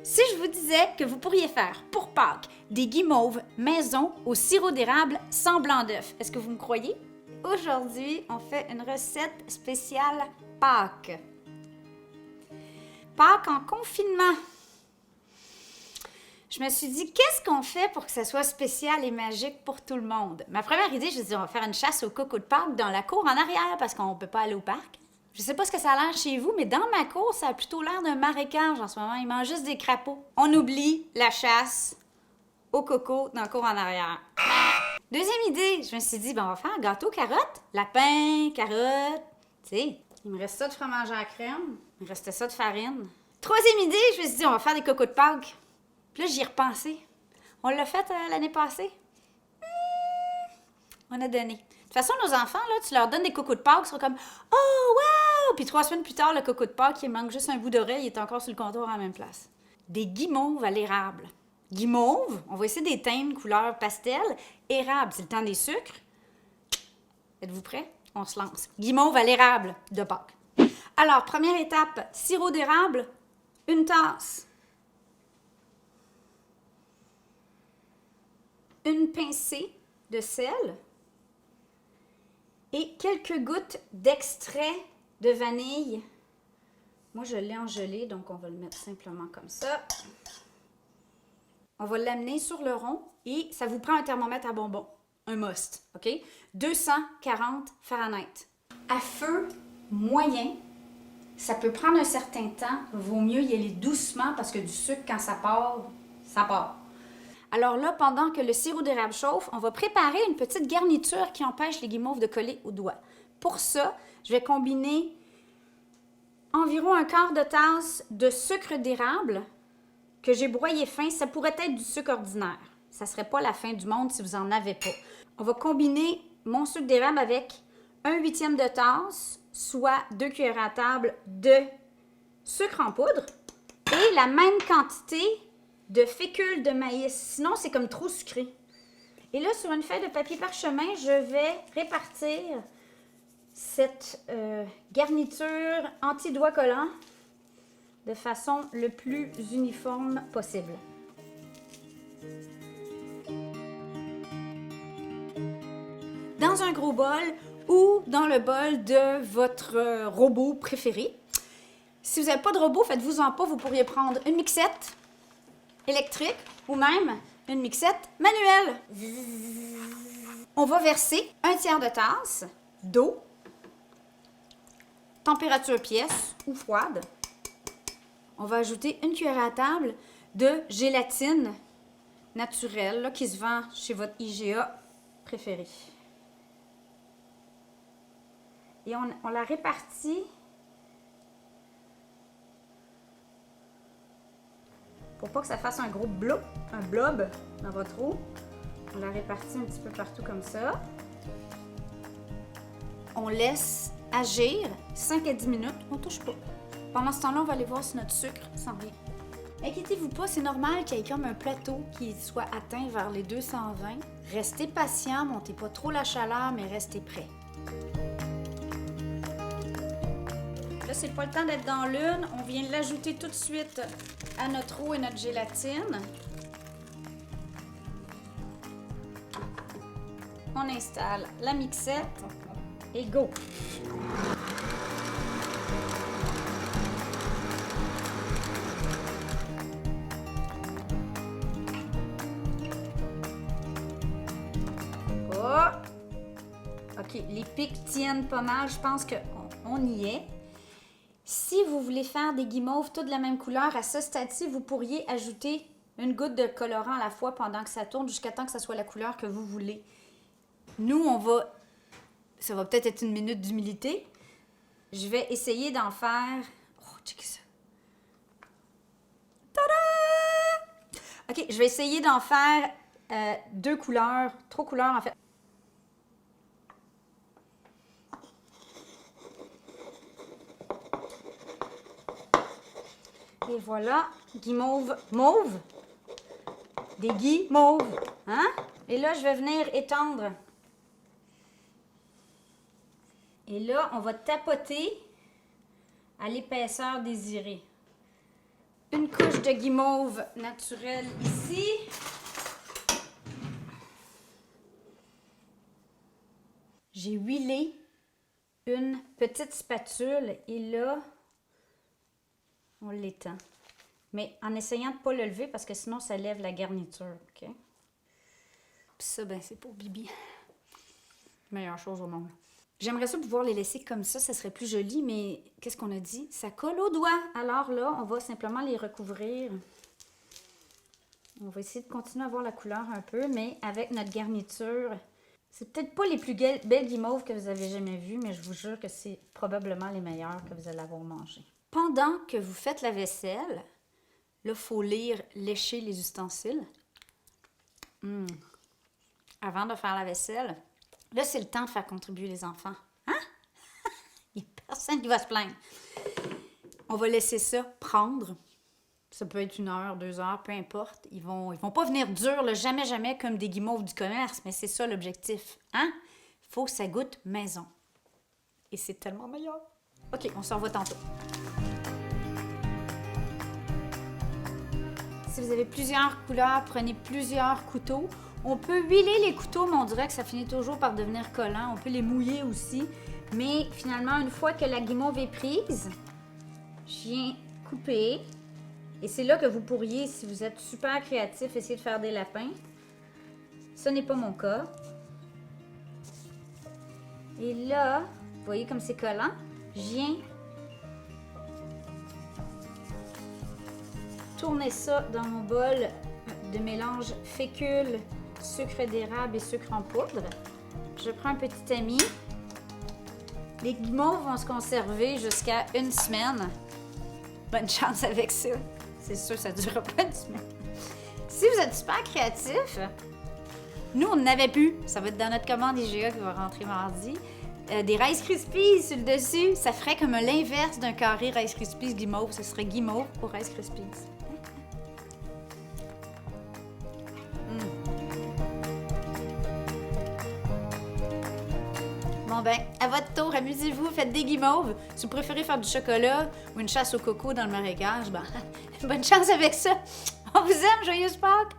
Si je vous disais que vous pourriez faire pour Pâques des guimauves maison au sirop d'érable sans blanc d'œuf, est-ce que vous me croyez? Aujourd'hui, on fait une recette spéciale Pâques. Pâques en confinement. Je me suis dit, qu'est-ce qu'on fait pour que ça soit spécial et magique pour tout le monde? Ma première idée, je me suis dit, on va faire une chasse au coco de Pâques dans la cour en arrière parce qu'on ne peut pas aller au parc. Je sais pas ce que ça a l'air chez vous, mais dans ma cour, ça a plutôt l'air d'un marécage en ce moment. Ils mangent juste des crapauds. On oublie la chasse au coco dans la cour en arrière. Deuxième idée, je me suis dit, on va faire un gâteau carotte. Lapin, carotte, tu sais. Il me reste ça de fromage à la crème. Il me restait ça de farine. Troisième idée, je me suis dit, on va faire des cocos de Pâques. Puis là, j'y ai repensé. On l'a fait l'année passée. On a donné. De toute façon, nos enfants, là, tu leur donnes des cocos de Pâques, ils seront comme « Oh, wow! » Puis 3 semaines plus tard, le coco de Pâques, il manque juste un bout d'oreille, il est encore sur le comptoir à la même place. Des guimauves à l'érable. Guimauve, on va essayer des teintes couleur pastel. Érable, c'est le temps des sucres. Êtes-vous prêts? On se lance. Guimauve à l'érable de Pâques. Alors, première étape, sirop d'érable, 1 tasse. 1 pincée de sel. Et quelques gouttes d'extrait de vanille. Moi, je l'ai en gelée, donc on va le mettre simplement comme ça. On va l'amener sur le rond et ça vous prend un thermomètre à bonbons. Un must, OK? 240 Fahrenheit. À feu moyen, ça peut prendre un certain temps. Vaut mieux y aller doucement parce que du sucre, quand ça part, ça part. Alors là, pendant que le sirop d'érable chauffe, on va préparer une petite garniture qui empêche les guimauves de coller aux doigts. Pour ça, je vais combiner environ 1/4 de tasse de sucre d'érable que j'ai broyé fin. Ça pourrait être du sucre ordinaire. Ça ne serait pas la fin du monde si vous n'en avez pas. On va combiner mon sucre d'érable avec 1/8 de tasse, soit 2 cuillères à table de sucre en poudre et la même quantité de fécule de maïs. Sinon, c'est comme trop sucré. Et là, sur une feuille de papier parchemin, je vais répartir cette garniture anti-doigt collant de façon le plus uniforme possible. Dans un gros bol ou dans le bol de votre robot préféré. Si vous n'avez pas de robot, faites-vous-en pas. Vous pourriez prendre une mixette électrique ou même une mixette manuelle. On va verser 1/3 de tasse d'eau, température pièce ou froide. On va ajouter 1 cuillère à table de gélatine naturelle là, qui se vend chez votre IGA préféré. Et on la répartit pour pas que ça fasse un gros blob dans votre eau. On la répartit un petit peu partout comme ça. On laisse agir 5 à 10 minutes. On touche pas. Pendant ce temps-là, on va aller voir si notre sucre s'en vient. Inquiétez-vous pas, c'est normal qu'il y ait comme un plateau qui soit atteint vers les 220. Restez patient, montez pas trop la chaleur, mais restez prêts. Là, c'est pas le temps d'être dans l'une. On vient l'ajouter tout de suite à notre eau et notre gélatine. On installe la mixette et go! Oh! OK, les pics tiennent pas mal. Je pense qu'on y est. Si vous voulez faire des guimauves toutes de la même couleur, à ce stade-ci, vous pourriez ajouter une goutte de colorant à la fois pendant que ça tourne jusqu'à temps que ça soit la couleur que vous voulez. Nous, ça va peut-être être 1 minute d'humilité. Je vais essayer d'en faire... Oh, check ça. Tada! OK, je vais essayer d'en faire 2 couleurs, 3 couleurs en fait. Et voilà, guimauve mauve. Des guimauves, hein? Et là, je vais venir étendre. Et là, on va tapoter à l'épaisseur désirée. Une couche de guimauve naturelle ici. J'ai huilé une petite spatule et là, on l'étend. Mais en essayant de ne pas le lever parce que sinon ça lève la garniture, OK? Puis ça, ben c'est pour Bibi. Meilleure chose au monde. J'aimerais ça pouvoir les laisser comme ça serait plus joli, mais qu'est-ce qu'on a dit? Ça colle aux doigts. Alors là, on va simplement les recouvrir. On va essayer de continuer à voir la couleur un peu, mais avec notre garniture. C'est peut-être pas les plus belles guimauves que vous avez jamais vues, mais je vous jure que c'est probablement les meilleures que vous allez avoir mangées. Pendant que vous faites la vaisselle, là, il faut lécher les ustensiles. Avant de faire la vaisselle, là, c'est le temps de faire contribuer les enfants. Hein? Il n'y a personne qui va se plaindre. On va laisser ça prendre. Ça peut être 1 heure, 2 heures, peu importe. Ils vont pas venir durs, là, jamais comme des guimauves du commerce, mais c'est ça l'objectif. Hein? Il faut que ça goûte maison. Et c'est tellement meilleur. OK, on se revoit tantôt. Si vous avez plusieurs couleurs, prenez plusieurs couteaux. On peut huiler les couteaux, mais on dirait que ça finit toujours par devenir collant. On peut les mouiller aussi. Mais finalement, une fois que la guimauve est prise, je viens couper. Et c'est là que vous pourriez, si vous êtes super créatif, essayer de faire des lapins. Ce n'est pas mon cas. Et là, vous voyez comme c'est collant? Je viens tourner ça dans mon bol de mélange fécule, sucre d'érable et sucre en poudre. Je prends un petit tamis. Les guimauves vont se conserver jusqu'à 1 semaine. Bonne chance avec ça. C'est sûr, ça ne durera pas 1 semaine. Si vous êtes super créatif, nous, on n'avait plus. Ça va être dans notre commande IGA qui va rentrer mardi. Des Rice Krispies sur le dessus. Ça ferait comme l'inverse d'un carré Rice Krispies guimauve. Ce serait guimauve pour Rice Krispies. Bon ben, à votre tour, amusez-vous, faites des guimauves. Si vous préférez faire du chocolat ou une chasse au coco dans le marécage, ben, bonne chance avec ça. On vous aime, joyeuse Pâques!